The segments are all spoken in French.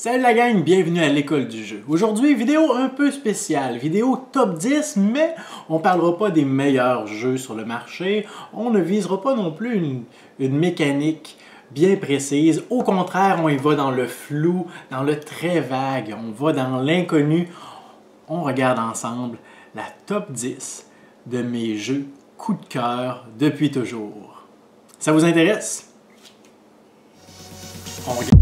Salut la gang, bienvenue à l'école du jeu. Aujourd'hui, vidéo un peu spéciale, vidéo top 10, mais on parlera pas des meilleurs jeux sur le marché, on ne visera pas non plus une mécanique bien précise, au contraire, on y va dans le flou, dans le très vague, on va dans l'inconnu, on regarde ensemble la top 10 de mes jeux coup de cœur depuis toujours. Ça vous intéresse? On regarde.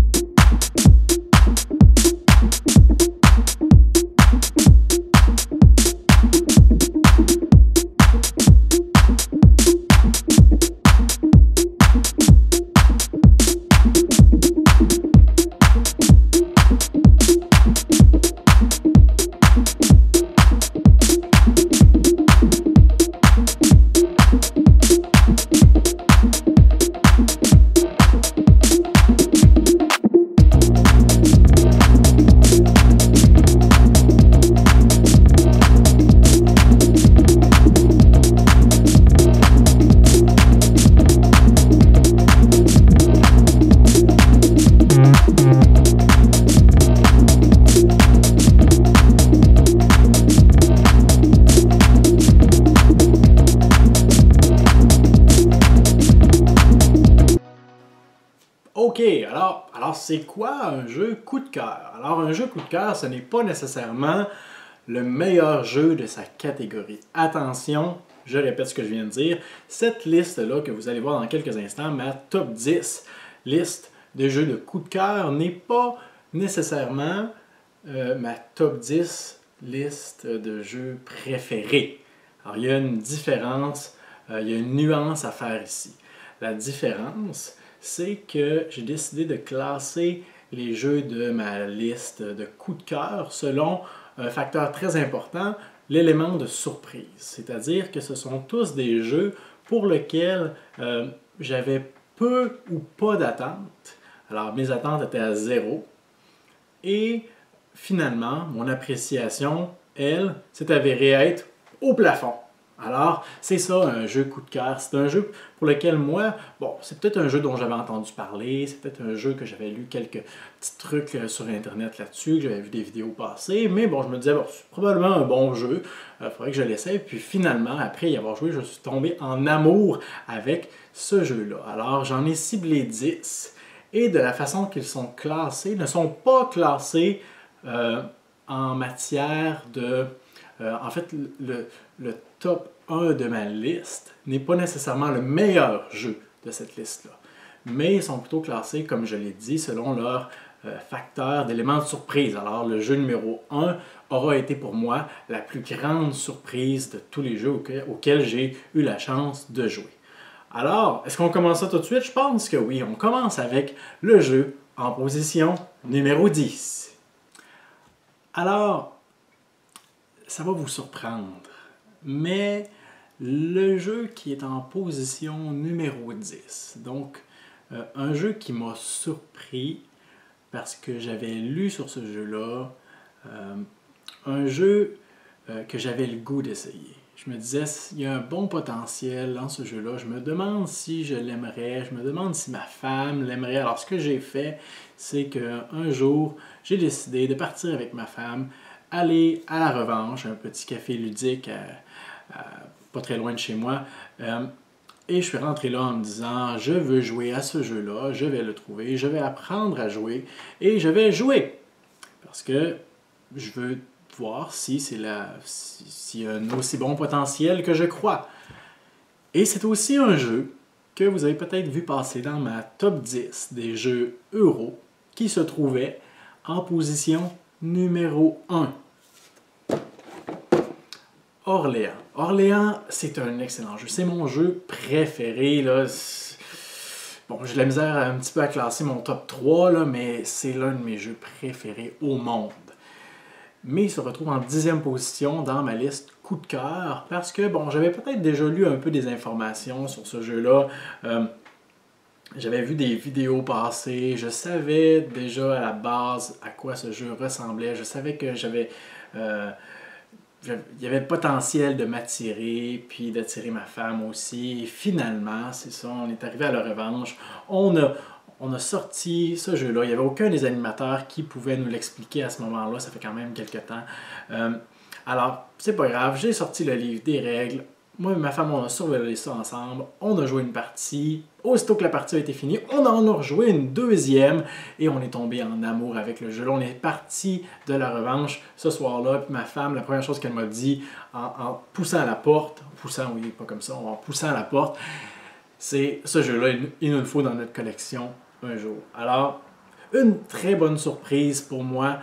Ok, alors c'est quoi un jeu coup de cœur? Alors un jeu coup de cœur, ce n'est pas nécessairement le meilleur jeu de sa catégorie. Attention, je répète ce que je viens de dire, cette liste-là que vous allez voir dans quelques instants, ma top 10 liste de jeux de coup de cœur n'est pas nécessairement ma top 10 liste de jeux préférés. Alors il y a une différence, il y a une nuance à faire ici. La différence, c'est que j'ai décidé de classer les jeux de ma liste de coups de cœur selon un facteur très important, l'élément de surprise. C'est-à-dire que ce sont tous des jeux pour lesquels j'avais peu ou pas d'attentes. Alors mes attentes étaient à zéro. Et finalement, mon appréciation, elle, s'est avérée être au plafond. Alors, c'est ça un jeu coup de cœur. C'est un jeu pour lequel moi, bon, c'est peut-être un jeu dont j'avais entendu parler, c'est peut-être un jeu que j'avais lu quelques petits trucs sur Internet là-dessus, que j'avais vu des vidéos passer, mais bon, je me disais, bon, c'est probablement un bon jeu, il faudrait que je l'essaye. Puis finalement, après y avoir joué, je suis tombé en amour avec ce jeu-là. Alors, j'en ai ciblé 10, et de la façon qu'ils sont classés, ils ne sont pas classés en matière de... en fait, le top 1 de ma liste n'est pas nécessairement le meilleur jeu de cette liste-là. Mais ils sont plutôt classés, comme je l'ai dit, selon leur facteur d'éléments de surprise. Alors, le jeu numéro 1 aura été pour moi la plus grande surprise de tous les jeux auxquels j'ai eu la chance de jouer. Alors, est-ce qu'on commence ça tout de suite? Je pense que oui. On commence avec le jeu en position numéro 10. Alors, ça va vous surprendre, mais le jeu qui est en position numéro 10, donc un jeu qui m'a surpris parce que j'avais lu sur ce jeu-là, un jeu que j'avais le goût d'essayer. Je me disais, il y a un bon potentiel dans ce jeu-là. Je me demande si je l'aimerais, je me demande si ma femme l'aimerait. Alors, ce que j'ai fait, c'est qu'un jour, j'ai décidé de partir avec ma femme, aller à la Revanche, un petit café ludique pas très loin de chez moi. Et je suis rentré là en me disant, je veux jouer à ce jeu-là, je vais le trouver, je vais apprendre à jouer et je vais jouer. Parce que je veux voir si s'il y a un aussi bon potentiel que je crois. Et c'est aussi un jeu que vous avez peut-être vu passer dans ma top 10 des jeux euro qui se trouvait en position numéro 1. Orléans. Orléans, c'est un excellent jeu. C'est mon jeu préféré, là. Bon, j'ai de la misère un petit peu à classer mon top 3, là, mais c'est l'un de mes jeux préférés au monde. Mais il se retrouve en 10e position dans ma liste coup de cœur parce que, bon, j'avais peut-être déjà lu un peu des informations sur ce jeu-là. J'avais vu des vidéos passer, je savais déjà à la base à quoi ce jeu ressemblait. Je savais que il y avait le potentiel de m'attirer, puis d'attirer ma femme aussi. Et finalement, c'est ça, on est arrivé à la revanche. On on a sorti ce jeu-là. Il n'y avait aucun des animateurs qui pouvait nous l'expliquer à ce moment-là. Ça fait quand même quelques temps. Alors, c'est pas grave. J'ai sorti le livre des règles. Moi et ma femme, on a surveillé ça ensemble. On a joué une partie. Aussitôt que la partie a été finie, on en a rejoué une deuxième. Et on est tombé en amour avec le jeu. Là, on est parti de la revanche ce soir-là. Puis ma femme, la première chose qu'elle m'a dit en poussant à la porte, oui, pas comme ça, en poussant à la porte, c'est ce jeu-là, il nous le faut dans notre collection un jour. Alors, une très bonne surprise pour moi.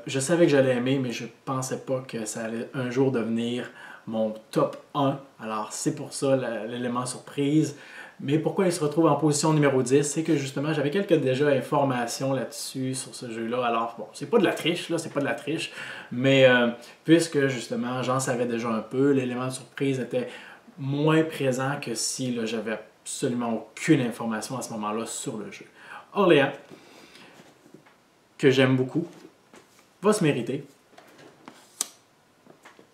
Je savais que j'allais aimer, mais je ne pensais pas que ça allait un jour devenir mon top 1. Alors, c'est pour ça l'élément surprise. Mais pourquoi il se retrouve en position numéro 10? C'est que justement, j'avais quelques déjà informations là-dessus, sur ce jeu-là. Alors, bon, c'est pas de la triche, là, c'est pas de la triche. Mais puisque justement, j'en savais déjà un peu, l'élément de surprise était moins présent que si j'avais absolument aucune information à ce moment-là sur le jeu. Orléans, que j'aime beaucoup, va se mériter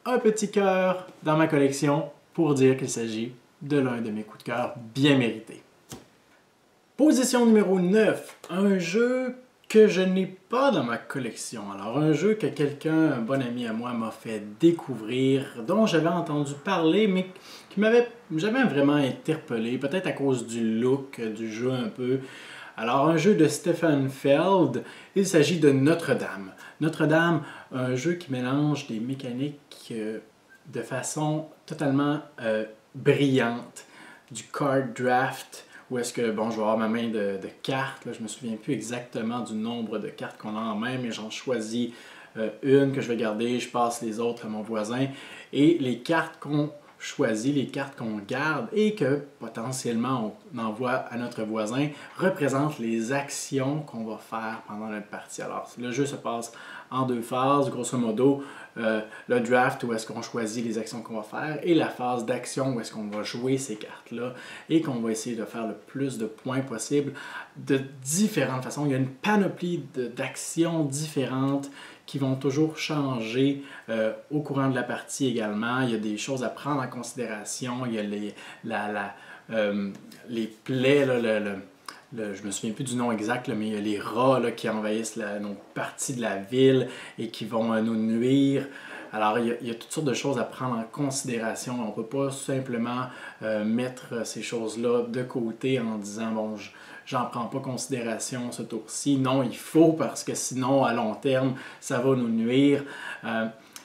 un petit cœur dans ma collection pour dire qu'il s'agit de l'un de mes coups de cœur bien mérités. Position numéro 9, un jeu que je n'ai pas dans ma collection. Alors, un jeu que quelqu'un, un bon ami à moi, m'a fait découvrir, dont j'avais entendu parler, mais qui m'avait jamais vraiment interpellé, peut-être à cause du look du jeu un peu. Alors, un jeu de Stefan Feld, il s'agit de Notre-Dame. Notre-Dame, un jeu qui mélange des mécaniques de façon totalement brillante, du card draft, où est-ce que, bon, je vais avoir ma main de cartes, là, je me souviens plus exactement du nombre de cartes qu'on a en main, mais j'en choisis une que je vais garder, je passe les autres à mon voisin, et les cartes qu'on choisit, les cartes qu'on garde et que potentiellement on envoie à notre voisin représentent les actions qu'on va faire pendant notre partie. Alors, le jeu se passe en deux phases, grosso modo, le draft où est-ce qu'on choisit les actions qu'on va faire et la phase d'action où est-ce qu'on va jouer ces cartes-là et qu'on va essayer de faire le plus de points possible de différentes façons. Il y a une panoplie d'actions différentes qui vont toujours changer au courant de la partie également. Il y a des choses à prendre en considération. Il y a les plaies, là, je me souviens plus du nom exact, là, mais il y a les rats là, qui envahissent nos parties de la ville et qui vont nous nuire. Alors, il y a toutes sortes de choses à prendre en considération. On ne peut pas simplement mettre ces choses-là de côté en disant, bon, j'en prends pas considération ce tour-ci. Non, il faut parce que sinon, à long terme, ça va nous nuire.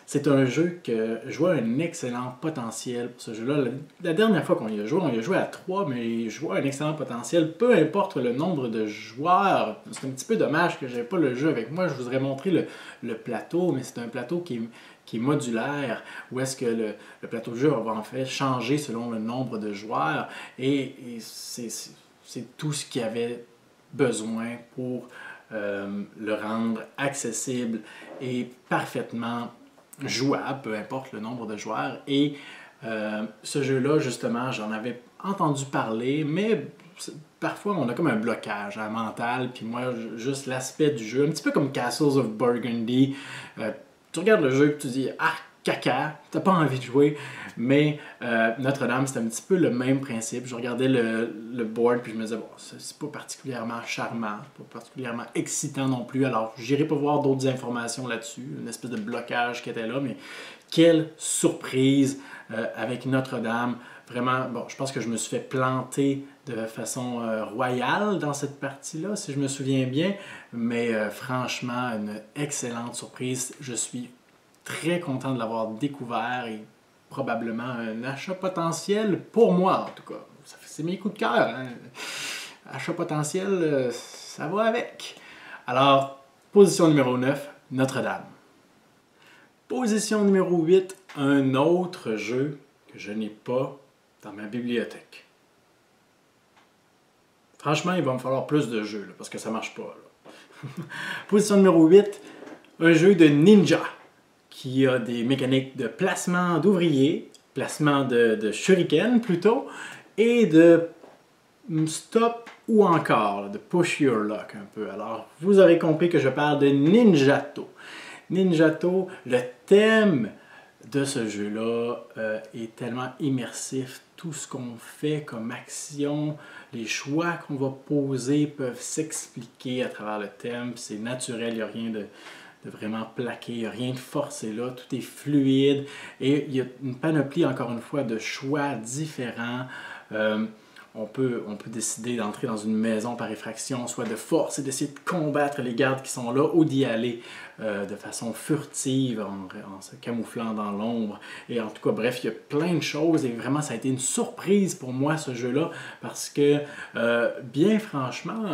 C'est un jeu que je vois un excellent potentiel pour ce jeu-là. La dernière fois qu'on y a joué à 3, mais je vois un excellent potentiel, peu importe le nombre de joueurs. C'est un petit peu dommage que je n'ai pas le jeu avec moi. Je vous aurais montré le plateau, mais c'est un plateau qui est modulaire, où est-ce que le plateau de jeu va en fait changer selon le nombre de joueurs. Et c'est tout ce qu'il y avait besoin pour le rendre accessible et parfaitement jouable, peu importe le nombre de joueurs. Et ce jeu-là, justement, j'en avais entendu parler, mais parfois on a comme un blocage mental. Puis moi, juste l'aspect du jeu, un petit peu comme Castles of Burgundy, tu regardes le jeu et tu dis « Ah, caca, t'as pas envie de jouer ». Mais Notre-Dame, c'est un petit peu le même principe. Je regardais le board puis je me disais « Bon, c'est pas particulièrement charmant, pas particulièrement excitant non plus ». Alors, j'irai pas voir d'autres informations là-dessus, une espèce de blocage qui était là, mais quelle surprise avec Notre-Dame. Vraiment, bon, je pense que je me suis fait planter de façon royale dans cette partie-là, si je me souviens bien. Mais franchement, une excellente surprise. Je suis très content de l'avoir découvert et probablement un achat potentiel pour moi, en tout cas. C'est mes coups de cœur. Hein? Achat potentiel, ça va avec. Alors, position numéro 9, Notre-Dame. Position numéro 8, un autre jeu que je n'ai pas dans ma bibliothèque. Franchement, il va me falloir plus de jeux, là, parce que ça ne marche pas. Là. Position numéro 8, un jeu de ninja qui a des mécaniques de placement d'ouvriers, placement de shuriken plutôt, et de stop ou encore de push your luck un peu. Alors, vous avez compris que je parle de Ninjato. Ninjato, le thème de ce jeu-là est tellement immersif. Tout ce qu'on fait comme action, les choix qu'on va poser peuvent s'expliquer à travers le thème. C'est naturel, il n'y a rien de vraiment plaqué, il n'y a rien de forcé là, tout est fluide et il y a une panoplie, encore une fois, de choix différents. On peut décider d'entrer dans une maison par effraction, soit de force et d'essayer de combattre les gardes qui sont là, ou d'y aller de façon furtive, en se camouflant dans l'ombre. Et en tout cas, bref, il y a plein de choses et vraiment, ça a été une surprise pour moi, ce jeu-là, parce que, bien franchement,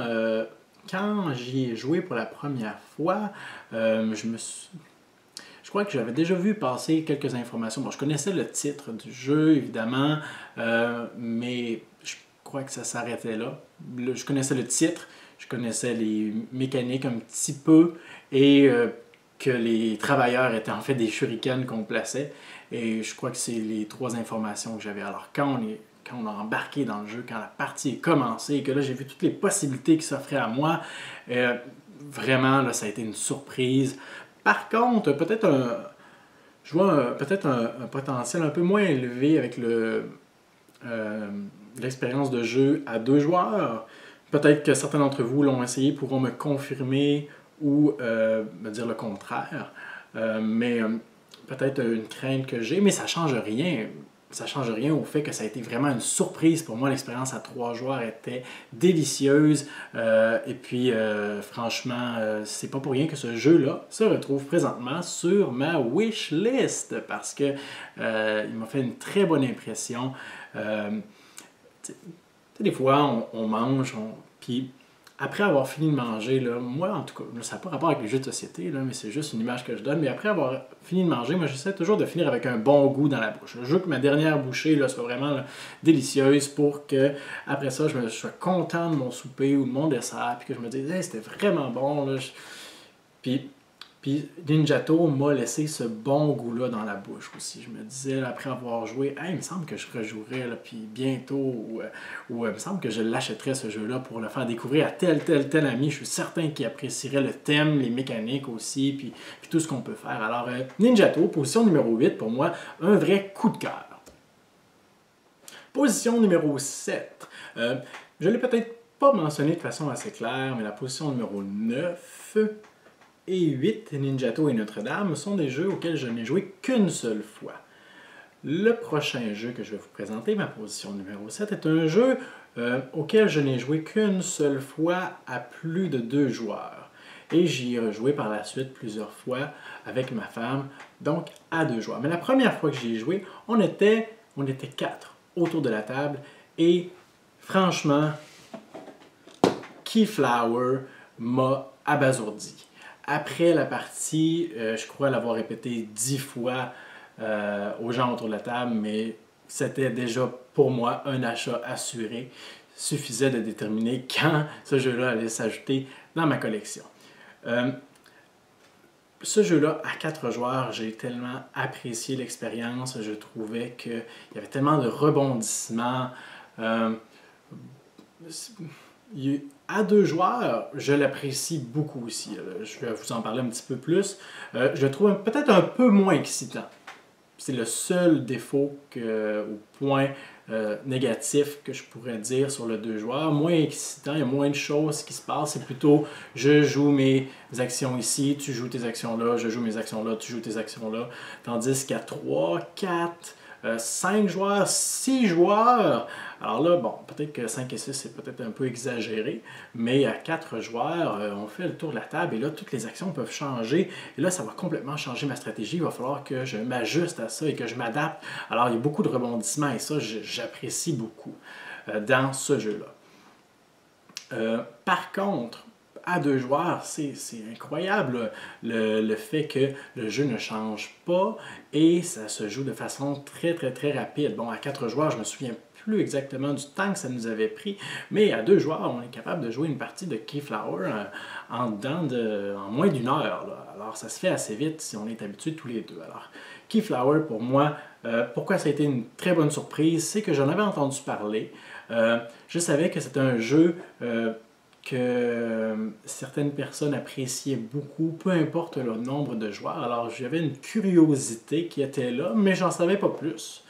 quand j'y ai joué pour la première fois, je crois que j'avais déjà vu passer quelques informations. Bon, je connaissais le titre du jeu, évidemment, mais je crois que ça s'arrêtait là. Je connaissais le titre, je connaissais les mécaniques un petit peu, et que les travailleurs étaient en fait des shurikens qu'on plaçait. Et je crois que c'est les 3 informations que j'avais. Alors, quand on a embarqué dans le jeu, quand la partie est commencée, et que là, j'ai vu toutes les possibilités qui s'offraient à moi, vraiment, là, ça a été une surprise. Par contre, je vois peut-être un potentiel un peu moins élevé avec l'expérience de jeu à 2 joueurs. Peut-être que certains d'entre vous l'ont essayé, pourront me confirmer ou me dire le contraire. Mais peut-être une crainte que j'ai, mais ça ne change rien. Ça ne change rien au fait que ça a été vraiment une surprise pour moi. L'expérience à 3 joueurs était délicieuse. Et puis, franchement, c'est pas pour rien que ce jeu-là se retrouve présentement sur ma wish list parce que il m'a fait une très bonne impression. Des fois, on mange, puis après avoir fini de manger, là, moi en tout cas, ça n'a pas rapport avec les jeux de société, là, mais c'est juste une image que je donne, mais après avoir fini de manger, moi j'essaie toujours de finir avec un bon goût dans la bouche. Je veux que ma dernière bouchée là, soit vraiment là, délicieuse pour que après ça, je sois content de mon souper ou de mon dessert, puis que je me dise hey, c'était vraiment bon. Là, Puis Ninjato m'a laissé ce bon goût-là dans la bouche aussi. Je me disais, là, après avoir joué, hey, il me semble que je rejouerais, là, puis bientôt, ou il me semble que je l'achèterais ce jeu-là pour le faire découvrir à tel ami. Je suis certain qu'il apprécierait le thème, les mécaniques aussi, puis tout ce qu'on peut faire. Alors, Ninjato, position numéro 8, pour moi, un vrai coup de cœur. Position numéro 7. Je l'ai peut-être pas mentionné de façon assez claire, mais la position numéro 9... et 8, Ninjato et Notre-Dame, sont des jeux auxquels je n'ai joué qu'une seule fois. Le prochain jeu que je vais vous présenter, ma position numéro 7, est un jeu auquel je n'ai joué qu'une seule fois à plus de 2 joueurs. Et j'y ai rejoué par la suite plusieurs fois avec ma femme, donc à 2 joueurs. Mais la première fois que j'y ai joué, on était 4 autour de la table et franchement, Keyflower m'a abasourdi. Après la partie, je crois l'avoir répété 10 fois aux gens autour de la table, mais c'était déjà pour moi un achat assuré. Il suffisait de déterminer quand ce jeu-là allait s'ajouter dans ma collection. Ce jeu-là, à 4 joueurs, j'ai tellement apprécié l'expérience. Je trouvais qu'il y avait tellement de rebondissements. À 2 joueurs, je l'apprécie beaucoup aussi. Je vais vous en parler un petit peu plus. Je le trouve peut-être un peu moins excitant. C'est le seul défaut ou point négatif que je pourrais dire sur le 2 joueurs. Moins excitant, il y a moins de choses qui se passent. C'est plutôt je joue mes actions ici, tu joues tes actions là, je joue mes actions là, tu joues tes actions là. Tandis qu'à 3, 4, 5 joueurs, 6 joueurs, alors là, bon, peut-être que 5 et 6 c'est peut-être un peu exagéré, mais à 4 joueurs, on fait le tour de la table et là, toutes les actions peuvent changer. Et là, ça va complètement changer ma stratégie. Il va falloir que je m'ajuste à ça et que je m'adapte. Alors, il y a beaucoup de rebondissements et ça, j'apprécie beaucoup dans ce jeu-là. Par contre, à 2 joueurs, c'est incroyable le fait que le jeu ne change pas et ça se joue de façon très rapide. Bon, à 4 joueurs, je me souviens plus exactement du temps que ça nous avait pris, mais à 2 joueurs, on est capable de jouer une partie de Keyflower en moins d'1 heure. Là. Alors, ça se fait assez vite si on est habitué tous les deux. Alors, Keyflower, pour moi, pourquoi ça a été une très bonne surprise, c'est que j'en avais entendu parler. Je savais que c'était un jeu que certaines personnes appréciaient beaucoup, peu importe le nombre de joueurs. Alors, j'avais une curiosité qui était là, mais j'en savais pas plus.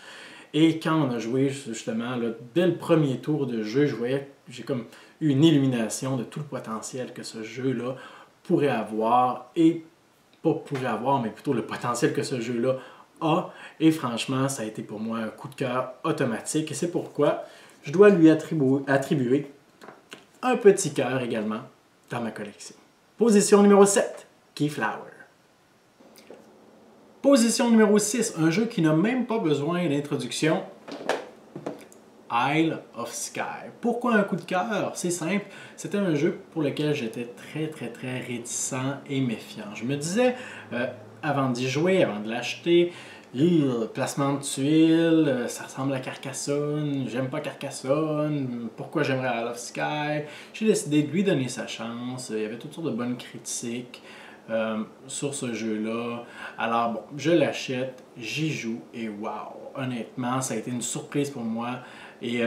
Et quand on a joué, justement, là, dès le premier tour de jeu, j'ai comme eu une illumination de tout le potentiel que ce jeu-là pourrait avoir, et pas pourrait avoir, mais plutôt le potentiel que ce jeu-là a. Et franchement, ça a été pour moi un coup de cœur automatique, et c'est pourquoi je dois lui attribuer un petit cœur également dans ma collection. Position numéro 7, Keyflower. Position numéro 6, un jeu qui n'a même pas besoin d'introduction, Isle of Skye. Pourquoi un coup de cœur? C'est simple, c'était un jeu pour lequel j'étais très réticent et méfiant. Je me disais, avant d'y jouer, avant de l'acheter, placement de tuiles, ça ressemble à Carcassonne, j'aime pas Carcassonne, pourquoi j'aimerais Isle of Skye? J'ai décidé de lui donner sa chance, il y avait toutes sortes de bonnes critiques sur ce jeu-là. Alors bon, je l'achète, j'y joue et wow, honnêtement, ça a été une surprise pour moi. Et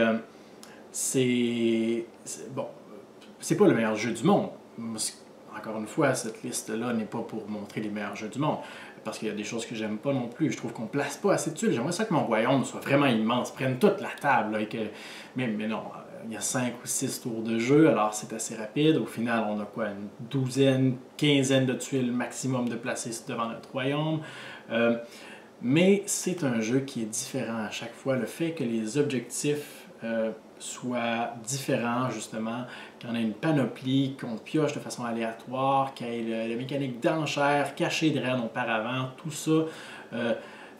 bon, c'est pas le meilleur jeu du monde. Encore une fois, cette liste-là n'est pas pour montrer les meilleurs jeux du monde, parce qu'il y a des choses que j'aime pas non plus. Je trouve qu'on place pas assez de tuiles. J'aimerais ça que mon royaume soit vraiment immense, prenne toute la table. Là, mais non, il y a 5 ou 6 tours de jeu, alors c'est assez rapide. Au final, on a quoi, une douzaine, quinzaine de tuiles maximum de placer devant notre royaume. Mais c'est un jeu qui est différent à chaque fois. Le fait que les objectifs soient différents, justement, qu'on ait une panoplie, qu'on pioche de façon aléatoire, qu'il y ait la mécanique d'enchère cachée derrière auparavant, tout ça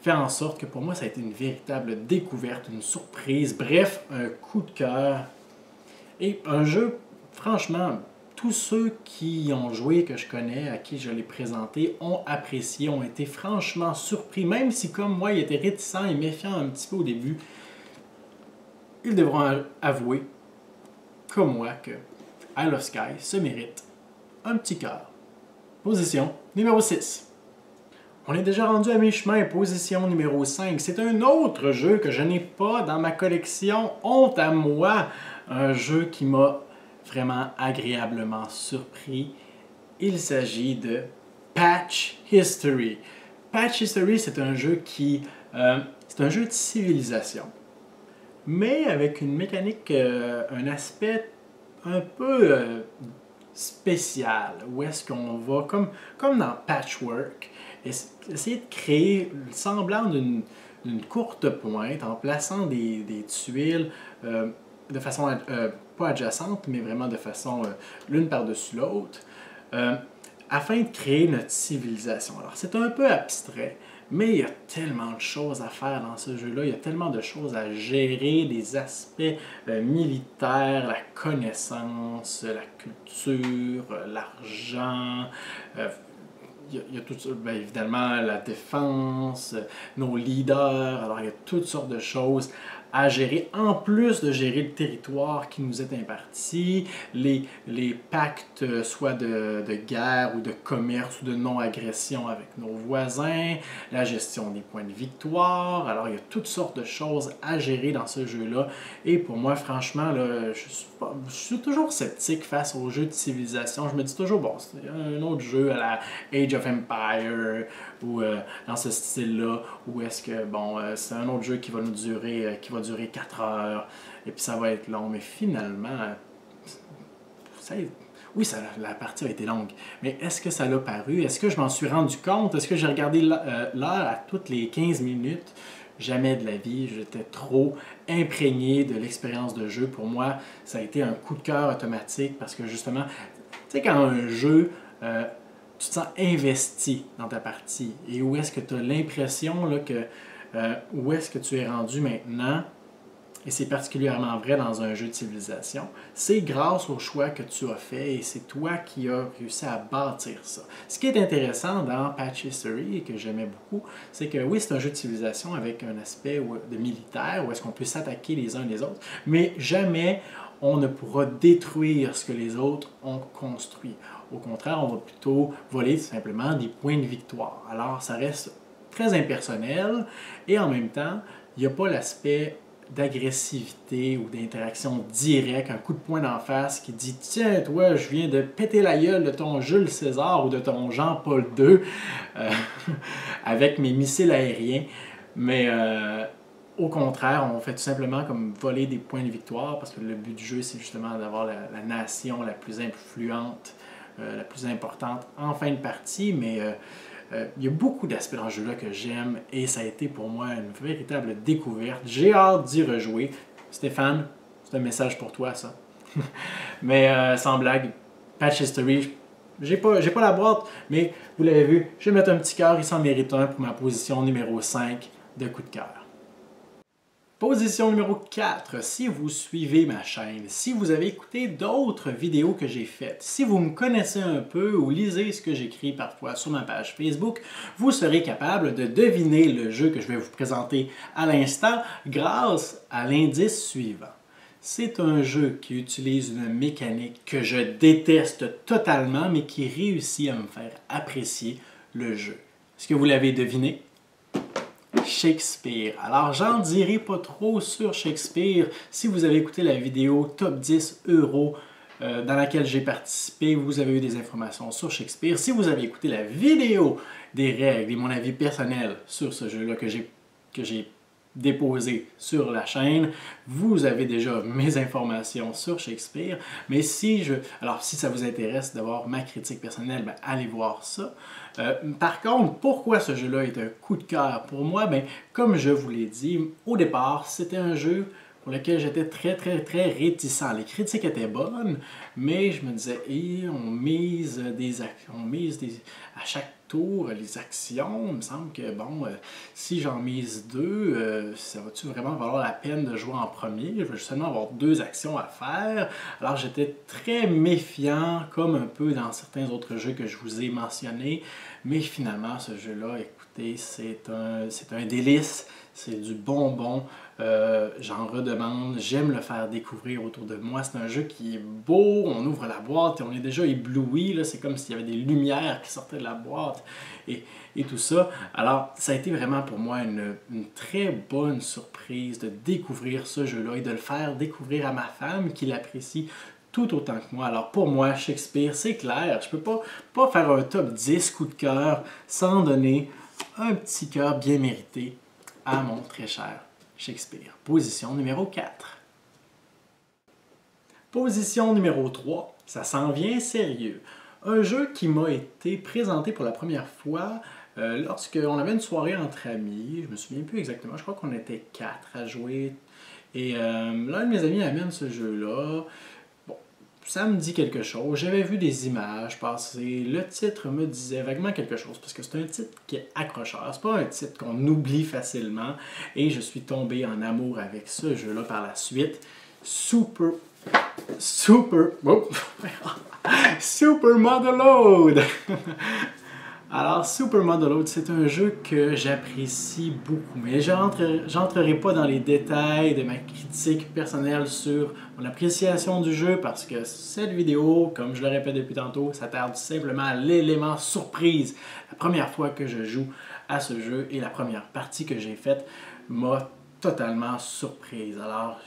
fait en sorte que pour moi, ça a été une véritable découverte, une surprise, bref, un coup de cœur. Et un jeu, franchement, tous ceux qui y ont joué, que je connais, à qui je l'ai présenté, ont apprécié, ont été franchement surpris, même si comme moi, ils étaient réticents et méfiants un petit peu au début. Ils devront avouer, comme moi, que Isle of Skye se mérite un petit cœur. Position numéro 6. On est déjà rendu à mi-chemin, position numéro 5. C'est un autre jeu que je n'ai pas dans ma collection, honte à moi. Un jeu qui m'a vraiment agréablement surpris. Il s'agit de Patch History. Patch History, c'est un jeu c'est un jeu de civilisation, mais avec une mécanique, un aspect un peu spécial, où est-ce qu'on va, comme dans Patchwork, essayer de créer le semblant d'une courte pointe en plaçant des tuiles de façon pas adjacente, mais vraiment de façon l'une par-dessus l'autre, afin de créer notre civilisation. Alors c'est un peu abstrait, mais il y a tellement de choses à faire dans ce jeu-là, il y a tellement de choses à gérer, des aspects militaires, la connaissance, la culture, l'argent, il y a tout ça, bien évidemment la défense, nos leaders, alors il y a toutes sortes de choses à gérer, en plus de gérer le territoire qui nous est imparti, les pactes soit de guerre ou de commerce ou de non-agression avec nos voisins, la gestion des points de victoire. Alors il y a toutes sortes de choses à gérer dans ce jeu-là. Et pour moi, franchement, là, je suis toujours sceptique face aux jeux de civilisation. Je me dis toujours, bon, c'est un autre jeu à la Age of Empire ou dans ce style-là, où est-ce que, bon, c'est un autre jeu qui va nous durer, qui va durer 4 heures, et puis ça va être long, mais finalement, oui, la partie a été longue, mais est-ce que ça l'a paru? Est-ce que je m'en suis rendu compte? Est-ce que j'ai regardé l'heure à toutes les 15 minutes? Jamais de la vie, j'étais trop imprégné de l'expérience de jeu. Pour moi, ça a été un coup de cœur automatique, parce que justement, tu sais, quand un jeu... tu te sens investi dans ta partie, et où est-ce que tu as l'impression là, que où est-ce que tu es rendu maintenant, et c'est particulièrement vrai dans un jeu de civilisation, c'est grâce au choix que tu as fait, et c'est toi qui as réussi à bâtir ça. Ce qui est intéressant dans Patch History, et que j'aimais beaucoup, c'est que oui, c'est un jeu de civilisation avec un aspect de militaire, où est-ce qu'on peut s'attaquer les uns les autres, mais jamais on ne pourra détruire ce que les autres ont construit. Au contraire, on va plutôt voler tout simplement des points de victoire. Alors, ça reste très impersonnel, et en même temps, il n'y a pas l'aspect d'agressivité ou d'interaction directe, un coup de poing d'en face qui dit « Tiens, toi, je viens de péter la gueule de ton Jules César ou de ton Jean-Paul II avec mes missiles aériens. » Mais Au contraire, on fait tout simplement comme voler des points de victoire parce que le but du jeu, c'est justement d'avoir la nation la plus influente, la plus importante en fin de partie, mais il y a beaucoup d'aspects dans ce jeu-là que j'aime et ça a été pour moi une véritable découverte. J'ai hâte d'y rejouer. Stéphane, c'est un message pour toi, ça. Mais sans blague, Patch History, j'ai pas la boîte, mais vous l'avez vu, je vais mettre un petit cœur, il s'en mérite un pour ma position numéro 5 de coup de cœur. Position numéro 4, si vous suivez ma chaîne, si vous avez écouté d'autres vidéos que j'ai faites, si vous me connaissez un peu ou lisez ce que j'écris parfois sur ma page Facebook, vous serez capable de deviner le jeu que je vais vous présenter à l'instant grâce à l'indice suivant. C'est un jeu qui utilise une mécanique que je déteste totalement, mais qui réussit à me faire apprécier le jeu. Est-ce que vous l'avez deviné? Shakespeare. Alors, j'en dirai pas trop sur Shakespeare. Si vous avez écouté la vidéo Top 10 euros dans laquelle j'ai participé, vous avez eu des informations sur Shakespeare. Si vous avez écouté la vidéo des règles et mon avis personnel sur ce jeu-là que j'ai déposé sur la chaîne, vous avez déjà mes informations sur Shakespeare. Mais si ça vous intéresse d'avoir ma critique personnelle, ben, allez voir ça. Par contre, pourquoi ce jeu-là est un coup de cœur pour moi? Ben, comme je vous l'ai dit, au départ, c'était un jeu pour lequel j'étais très réticent. Les critiques étaient bonnes, mais je me disais, on mise à chaque tour les actions. Il me semble que, bon, si j'en mise 2, ça va-tu vraiment valoir la peine de jouer en premier? Je veux seulement avoir 2 actions à faire. Alors, j'étais très méfiant, comme un peu dans certains autres jeux que je vous ai mentionnés. Mais finalement, ce jeu-là, écoutez, c'est un délice. C'est du bonbon. J'en redemande. J'aime le faire découvrir autour de moi. C'est un jeu qui est beau. On ouvre la boîte et on est déjà ébloui. C'est comme s'il y avait des lumières qui sortaient de la boîte et tout ça. Alors, ça a été vraiment pour moi une très bonne surprise de découvrir ce jeu-là et de le faire découvrir à ma femme qui l'apprécie tout autant que moi. Alors pour moi, Shakespeare, c'est clair. Je ne peux pas faire un top 10 coup de cœur sans donner un petit cœur bien mérité à mon très cher Shakespeare. Position numéro 4. Position numéro 3, ça s'en vient sérieux. Un jeu qui m'a été présenté pour la première fois lorsqu'on avait une soirée entre amis. Je me souviens plus exactement, je crois qu'on était 4 à jouer. Et l'un de mes amis amène ce jeu-là. Bon, ça me dit quelque chose. J'avais vu des images passer. Le titre me disait vaguement quelque chose parce que c'est un titre qui est accrocheur. C'est pas un titre qu'on oublie facilement. Et je suis tombé en amour avec ce jeu-là par la suite. Super Motherload! Alors, Super Motherload, c'est un jeu que j'apprécie beaucoup, mais je n'entrerai pas dans les détails de ma critique personnelle sur mon appréciation du jeu parce que cette vidéo, comme je le répète depuis tantôt, s'attarde simplement à l'élément surprise. La première fois que je joue à ce jeu et la première partie que j'ai faite m'a totalement surprise. Alors,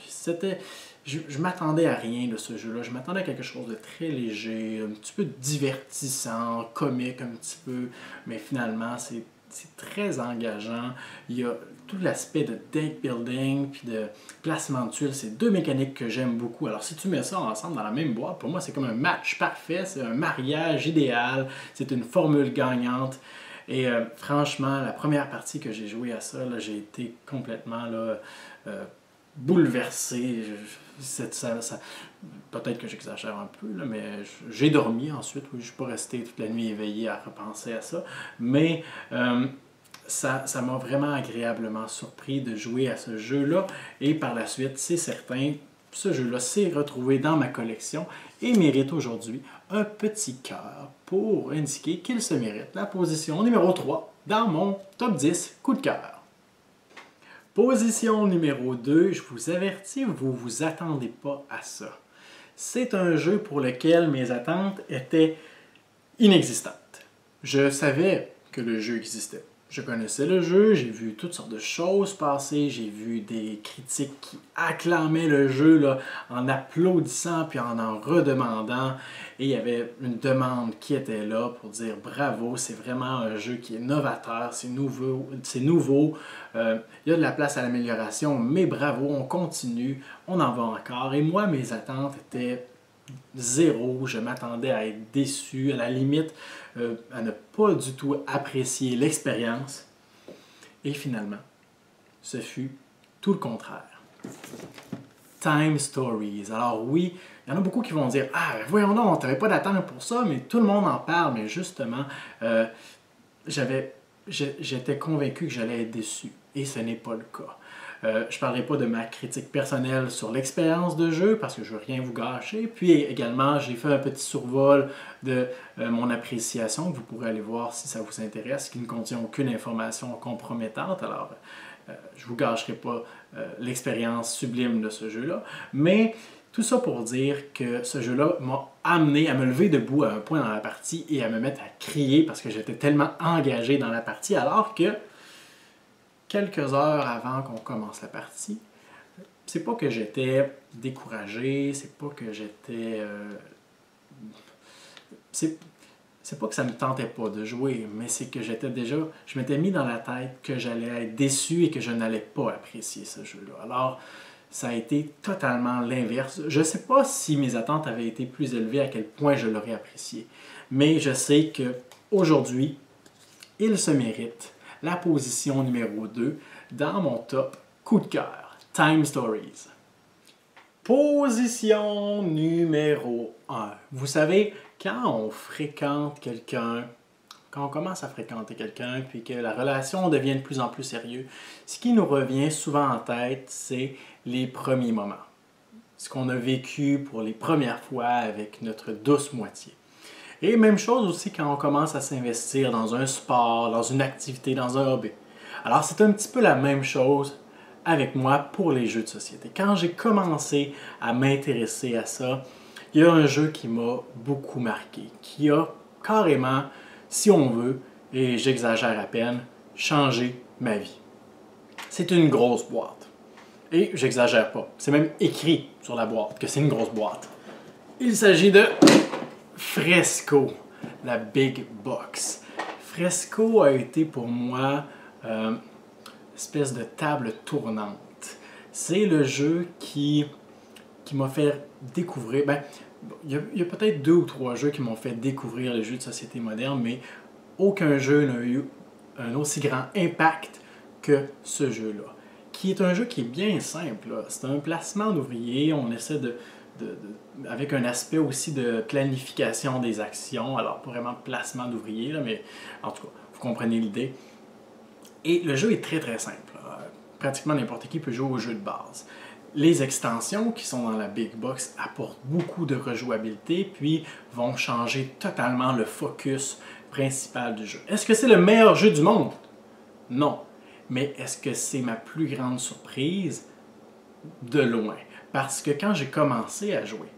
je m'attendais à rien de ce jeu-là. Je m'attendais à quelque chose de très léger, un petit peu divertissant, comique un petit peu, mais finalement, c'est très engageant. Il y a tout l'aspect de deck building puis de placement de tuiles. C'est 2 mécaniques que j'aime beaucoup. Alors, si tu mets ça ensemble dans la même boîte, pour moi, c'est comme un match parfait. C'est un mariage idéal. C'est une formule gagnante. Et franchement, la première partie que j'ai joué à ça, j'ai été complètement bouleversé. Peut-être que j'exagère un peu, là, mais j'ai dormi ensuite. Oui, je ne suis pas resté toute la nuit éveillé à repenser à ça. Mais ça m'a vraiment agréablement surpris de jouer à ce jeu-là. Et par la suite, c'est certain, ce jeu-là s'est retrouvé dans ma collection et mérite aujourd'hui un petit cœur pour indiquer qu'il se mérite la position numéro 3 dans mon top 10 coup de cœur. Position numéro 2, je vous avertis, vous ne vous attendez pas à ça. C'est un jeu pour lequel mes attentes étaient inexistantes. Je savais que le jeu existait. Je connaissais le jeu, j'ai vu toutes sortes de choses passer, j'ai vu des critiques qui acclamaient le jeu là, en applaudissant puis en redemandant. Et il y avait une demande qui était là pour dire bravo, c'est vraiment un jeu qui est novateur, c'est nouveau, il y a de la place à l'amélioration, mais bravo, on continue, on en va encore. Et moi, mes attentes étaient zéro, je m'attendais à être déçu, à la limite, à ne pas du tout apprécier l'expérience. Et finalement, ce fut tout le contraire. Time Stories. Alors oui, il y en a beaucoup qui vont dire « Ah, voyons donc, t'avais pas d'attente pour ça, mais tout le monde en parle. » Mais justement, j'étais convaincu que j'allais être déçu. Et ce n'est pas le cas. Je ne parlerai pas de ma critique personnelle sur l'expérience de jeu parce que je ne veux rien vous gâcher. Puis également, j'ai fait un petit survol de mon appréciation que vous pourrez aller voir si ça vous intéresse, qui ne contient aucune information compromettante. Alors, je ne vous gâcherai pas l'expérience sublime de ce jeu-là. Mais tout ça pour dire que ce jeu-là m'a amené à me lever debout à un point dans la partie et à me mettre à crier parce que j'étais tellement engagé dans la partie alors que quelques heures avant qu'on commence la partie, c'est pas que j'étais découragé, c'est pas que j'étais... c'est pas que ça me tentait pas de jouer, mais c'est que je m'étais mis dans la tête que j'allais être déçu et que je n'allais pas apprécier ce jeu-là. Alors, ça a été totalement l'inverse. Je sais pas si mes attentes avaient été plus élevées, à quel point je l'aurais apprécié, mais je sais que aujourd'hui, il se mérite la position numéro 2 dans mon top coup de cœur, Time Stories. Position numéro 1. Vous savez, quand on fréquente quelqu'un, quand on commence à fréquenter quelqu'un, puis que la relation devient de plus en plus sérieuse, ce qui nous revient souvent en tête, c'est les premiers moments. Ce qu'on a vécu pour les premières fois avec notre douce moitié. Et même chose aussi quand on commence à s'investir dans un sport, dans une activité, dans un hobby. Alors c'est un petit peu la même chose avec moi pour les jeux de société. Quand j'ai commencé à m'intéresser à ça, il y a un jeu qui m'a beaucoup marqué, qui a carrément, si on veut, et j'exagère à peine, changé ma vie. C'est une grosse boîte. Et j'exagère pas, c'est même écrit sur la boîte que c'est une grosse boîte. Il s'agit de Fresco, la Big Box. Fresco a été pour moi une espèce de table tournante. C'est le jeu qui m'a fait découvrir. Il y a peut-être 2 ou 3 jeux qui m'ont fait découvrir les jeux de société moderne, mais aucun jeu n'a eu un aussi grand impact que ce jeu-là. Qui est un jeu qui est bien simple. C'est un placement d'ouvriers. On essaie avec un aspect aussi de planification des actions, alors pas vraiment placement d'ouvriers, mais en tout cas, vous comprenez l'idée. Et le jeu est très très simple. Pratiquement n'importe qui peut jouer au jeu de base. Les extensions qui sont dans la Big Box apportent beaucoup de rejouabilité, puis vont changer totalement le focus principal du jeu. Est-ce que c'est le meilleur jeu du monde? Non. Mais est-ce que c'est ma plus grande surprise? De loin. Parce que quand j'ai commencé à jouer,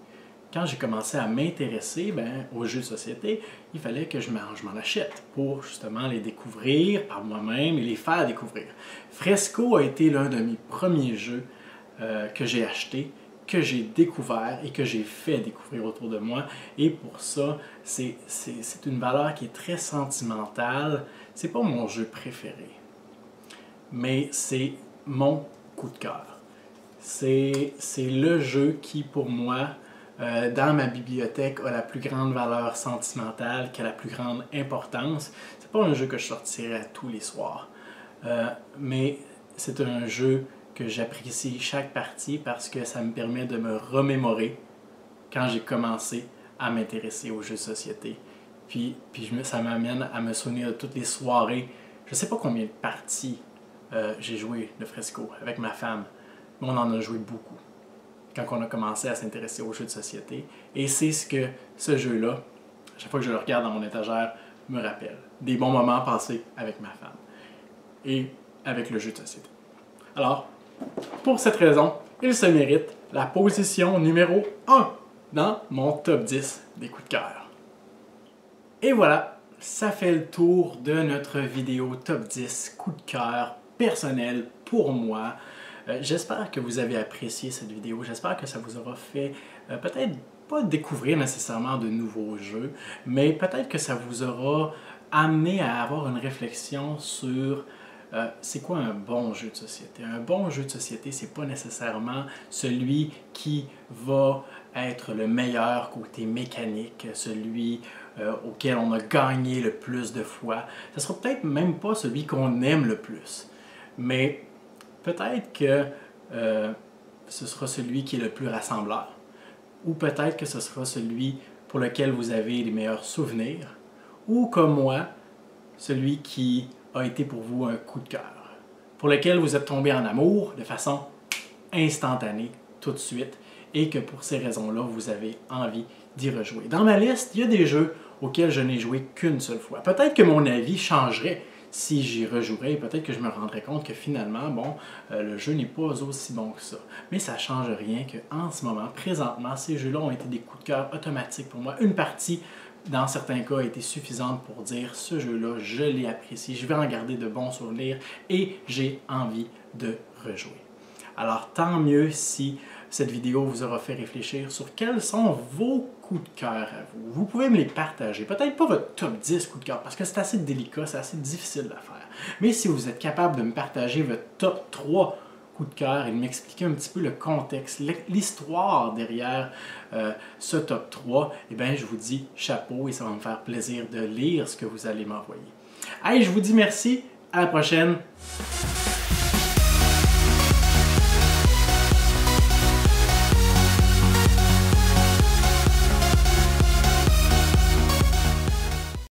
quand j'ai commencé à m'intéresser aux jeux de société, il fallait que je m'en achète pour justement les découvrir par moi-même et les faire découvrir. Fresco a été l'un de mes premiers jeux que j'ai acheté, que j'ai découvert et que j'ai fait découvrir autour de moi. Et pour ça, c'est une valeur qui est très sentimentale. C'est pas mon jeu préféré, mais c'est mon coup de cœur. C'est le jeu qui, pour moi, dans ma bibliothèque, a la plus grande valeur sentimentale, qui a la plus grande importance. C'est pas un jeu que je sortirais tous les soirs, mais c'est un jeu que j'apprécie chaque partie parce que ça me permet de me remémorer quand j'ai commencé à m'intéresser aux jeux de société. Puis ça m'amène à me souvenir de toutes les soirées. Je sais pas combien de parties j'ai joué de Fresco avec ma femme, mais on en a joué beaucoup quand on a commencé à s'intéresser aux jeux de société. Et c'est ce que ce jeu-là, à chaque fois que je le regarde dans mon étagère, me rappelle. Des bons moments passés avec ma femme et avec le jeu de société. Alors, pour cette raison, il se mérite la position numéro 1 dans mon top 10 des coups de cœur. Et voilà, ça fait le tour de notre vidéo top 10 coup de cœur personnel pour moi. J'espère que vous avez apprécié cette vidéo. J'espère que ça vous aura fait peut-être pas découvrir nécessairement de nouveaux jeux, mais peut-être que ça vous aura amené à avoir une réflexion sur c'est quoi un bon jeu de société. Un bon jeu de société, c'est pas nécessairement celui qui va être le meilleur côté mécanique, celui auquel on a gagné le plus de fois. Ce sera peut-être même pas celui qu'on aime le plus, mais peut-être que ce sera celui qui est le plus rassembleur, ou peut-être que ce sera celui pour lequel vous avez les meilleurs souvenirs, ou comme moi, celui qui a été pour vous un coup de cœur, pour lequel vous êtes tombé en amour de façon instantanée, tout de suite, et que pour ces raisons-là, vous avez envie d'y rejouer. Dans ma liste, il y a des jeux auxquels je n'ai joué qu'une seule fois. Peut-être que mon avis changerait si j'y rejouerais, peut-être que je me rendrais compte que finalement, bon, le jeu n'est pas aussi bon que ça. Mais ça ne change rien qu'en ce moment, présentement, ces jeux-là ont été des coups de cœur automatiques pour moi. Une partie, dans certains cas, a été suffisante pour dire ce jeu-là, je l'ai apprécié, je vais en garder de bons souvenirs et j'ai envie de rejouer. Alors tant mieux si cette vidéo vous aura fait réfléchir sur quels sont vos coups de cœur à vous. Vous pouvez me les partager. Peut-être pas votre top 10 coups de cœur parce que c'est assez délicat, c'est assez difficile à faire. Mais si vous êtes capable de me partager votre top 3 coups de cœur et de m'expliquer un petit peu le contexte, l'histoire derrière ce top 3, eh bien je vous dis chapeau et ça va me faire plaisir de lire ce que vous allez m'envoyer. Allez, je vous dis merci, à la prochaine!